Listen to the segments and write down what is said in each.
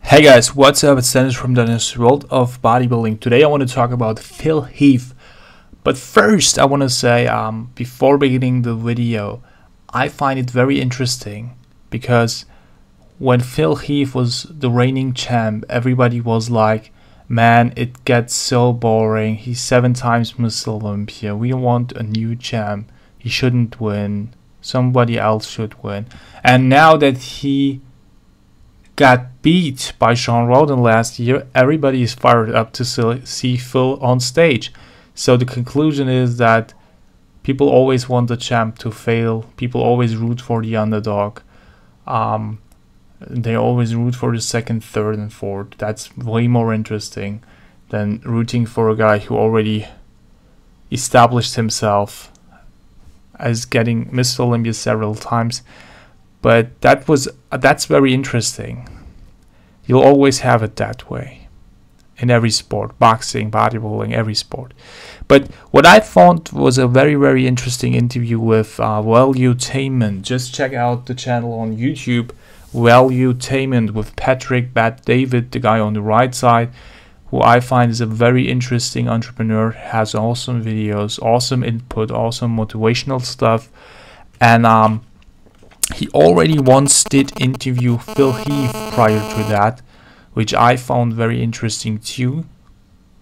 Hey guys, what's up? It's Deniz from Deniz World of Bodybuilding. Today I want to talk about Phil Heath. But first I want to say, before beginning the video, I find it very interesting because when Phil Heath was the reigning champ, everybody was like, man, it gets so boring. He's 7 times Miss Olympia. We want a new champ. He shouldn't win. Somebody else should win. And now that he got beat by Sean Roden last year, everybody is fired up to see Phil on stage. So the conclusion is that people always want the champ to fail. People always root for the underdog. They always root for the second, third, and fourth. That's way more interesting than rooting for a guy who already established himself as getting Miss Olympia several times. But that's very interesting. You'll always have it that way in every sport, boxing, bodybuilding, every sport. But what I found was a very, very interesting interview with WORLDOFBB. Just check out the channel on YouTube, WORLDOFBB, with Patrick Bat David, the guy on the right side, who I find is a very interesting entrepreneur, has awesome videos, awesome input, awesome motivational stuff. And he already once did interview Phil Heath prior to that, which I found very interesting too.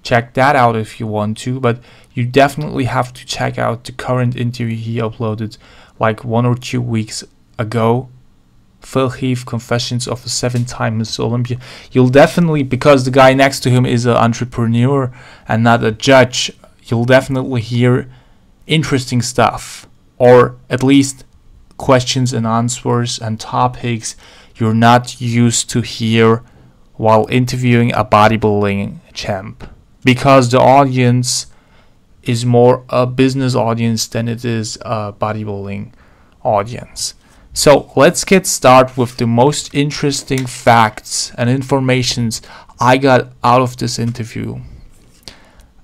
Check that out if you want to, but you definitely have to check out the current interview he uploaded like 1 or 2 weeks ago. Phil Heath, Confessions of a 7-time Miss Olympia. You'll definitely, because the guy next to him is an entrepreneur and not a judge, you'll definitely hear interesting stuff, or at least questions and answers and topics you're not used to hear while interviewing a bodybuilding champ, because the audience is more a business audience than it is a bodybuilding audience. So let's get started with the most interesting facts and informations I got out of this interview.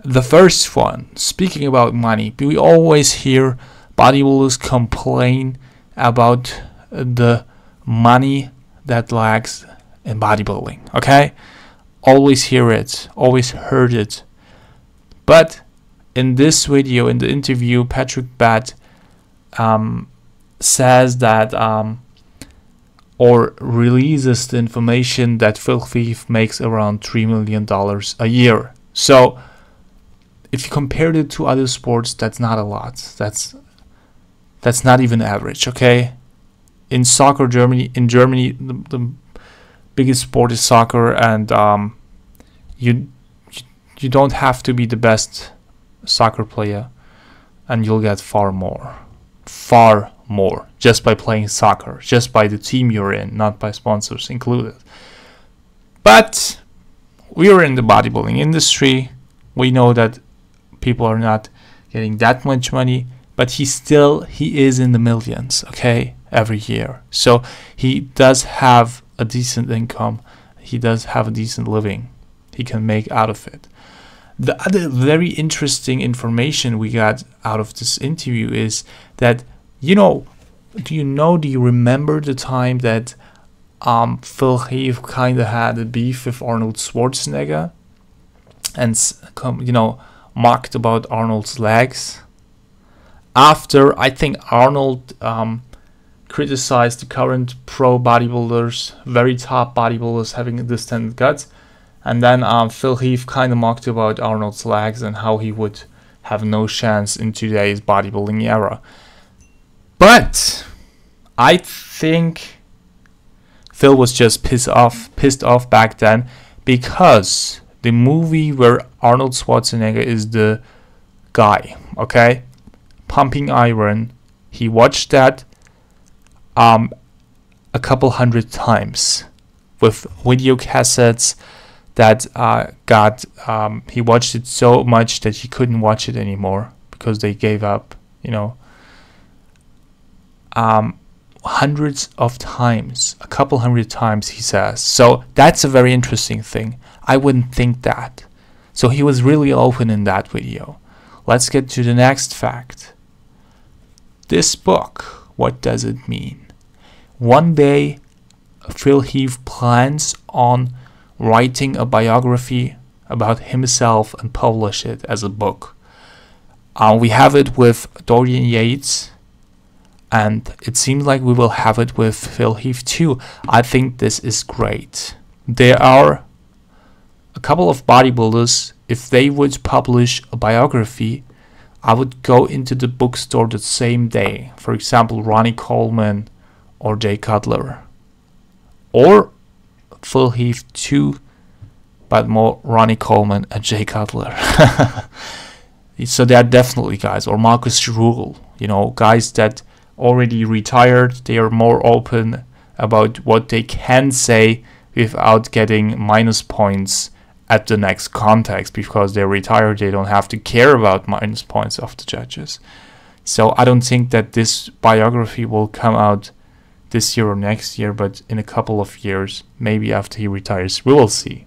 The first one, speaking about money, we always hear bodybuilders complain about the money that lacks in bodybuilding. Okay, always hear it, always heard it. But in this video, in the interview, Patrick Bat says that or releases the information that Phil Heath makes around $3 million a year. So if you compare it to other sports, that's not a lot. That's not even average, okay? In soccer, in Germany, the biggest sport is soccer, and you don't have to be the best soccer player, and you'll get far more, just by playing soccer, just by the team you're in, not by sponsors included. But we are in the bodybuilding industry. We know that people are not getting that much money, but he is in the millions, okay, every year. So he does have a decent income. He does have a decent living he can make out of it. The other very interesting information we got out of this interview is that, do you remember the time that Phil Heath kind of had a beef with Arnold Schwarzenegger and mocked about Arnold's legs? After, I think, Arnold criticized the current pro bodybuilders, very top bodybuilders having distended guts, and then Phil Heath kind of mocked about Arnold's legs and how he would have no chance in today's bodybuilding era. But I think Phil was just pissed off back then, because the movie where Arnold Schwarzenegger is the guy, okay, Pumping Iron, he watched that a couple 100 times with video cassettes that he watched it so much that he couldn't watch it anymore because they gave up, hundreds of times, a couple 100 times, he says. So that's a very interesting thing. I wouldn't think that. So he was really open in that video. Let's get to the next fact. This book, what does it mean? One day, Phil Heath plans on writing a biography about himself and publish it as a book. We have it with Dorian Yates, and it seems like we will have it with Phil Heath too. I think this is great. There are a couple of bodybuilders. If they would publish a biography, I would go into the bookstore the same day. For example, Ronnie Coleman or Jay Cutler. Or Phil Heath too, but more Ronnie Coleman and Jay Cutler. So they are definitely guys. Or Marcus Rule, you know, guys that already retired. They are more open about what they can say without getting minus points at the next context, because they're retired. They don't have to care about minus points of the judges. So I don't think that this biography will come out this year or next year, but in a couple of years, maybe after he retires, we will see.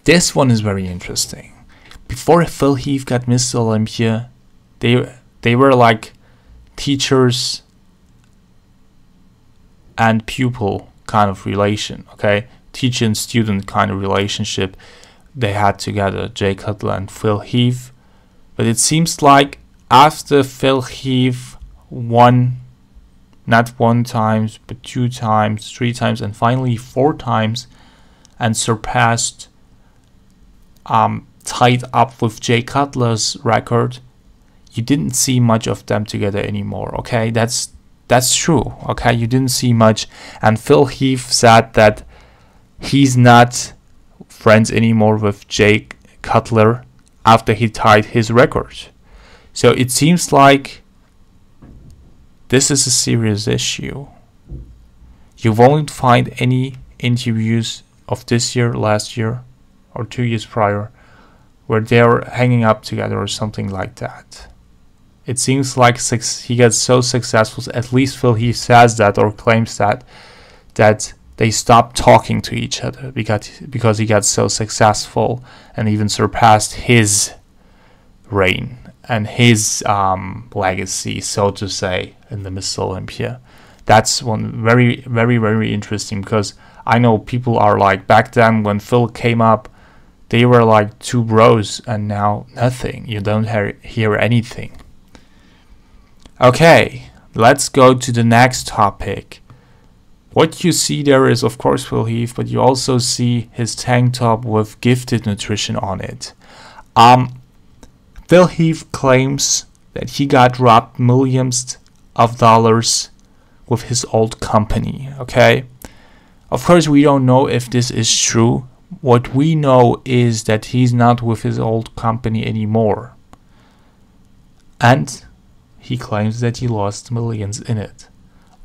This one is very interesting. Before Phil Heath got Mr. Olympia, they were like teachers and pupil kind of relation, okay? Teacher and student kind of relationship they had together, Jay Cutler and Phil Heath. But it seems like after Phil Heath won, not 1 time, but 2 times, 3 times, and finally 4 times, and surpassed, tied up with Jay Cutler's record, you didn't see much of them together anymore, okay? That's true, okay? You didn't see much. And Phil Heath said that he's not friends anymore with Jay Cutler after he tied his record. So it seems like this is a serious issue. You won't find any interviews of this year, last year, or 2 years prior where they're hanging up together or something like that. It seems like he gets so successful, at least Phil Heath says that or claims that they stopped talking to each other because he got so successful and even surpassed his reign and his legacy, so to say, in the Mr. Olympia. That's one very, very, very interesting, because I know people are like, back then when Phil came up, they were like 2 bros, and now nothing. You don't hear anything. Okay, let's go to the next topic. What you see there is, of course, Phil Heath, but you also see his tank top with Gifted Nutrition on it. Phil Heath claims that he got robbed millions of dollars with his old company, okay? Of course, we don't know if this is true. What we know is that he's not with his old company anymore. And he claims that he lost millions in it.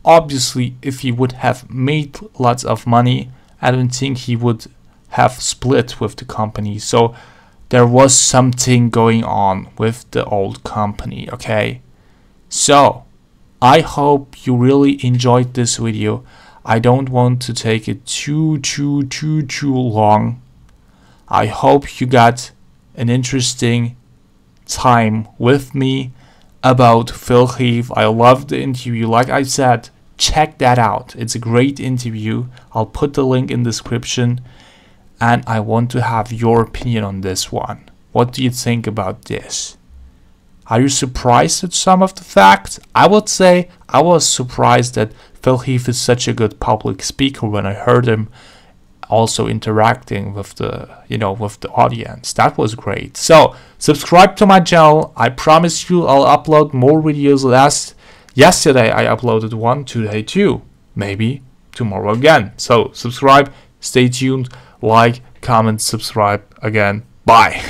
Obviously, if he would have made lots of money, I don't think he would have split with the company. So there was something going on with the old company, okay? So I hope you really enjoyed this video. I don't want to take it too long. I hope you got an interesting time with me about Phil Heath. I loved the interview. Like I said, check that out. It's a great interview. I'll put the link in the description. And I want to have your opinion on this one. What do you think about this? Are you surprised at some of the facts? I would say I was surprised that Phil Heath is such a good public speaker when I heard him also interacting with the, with the audience. That was great. So subscribe to my channel. I promise you I'll upload more videos. Yesterday I uploaded one, today 2, maybe tomorrow again. So subscribe, stay tuned, like, comment, subscribe again. Bye.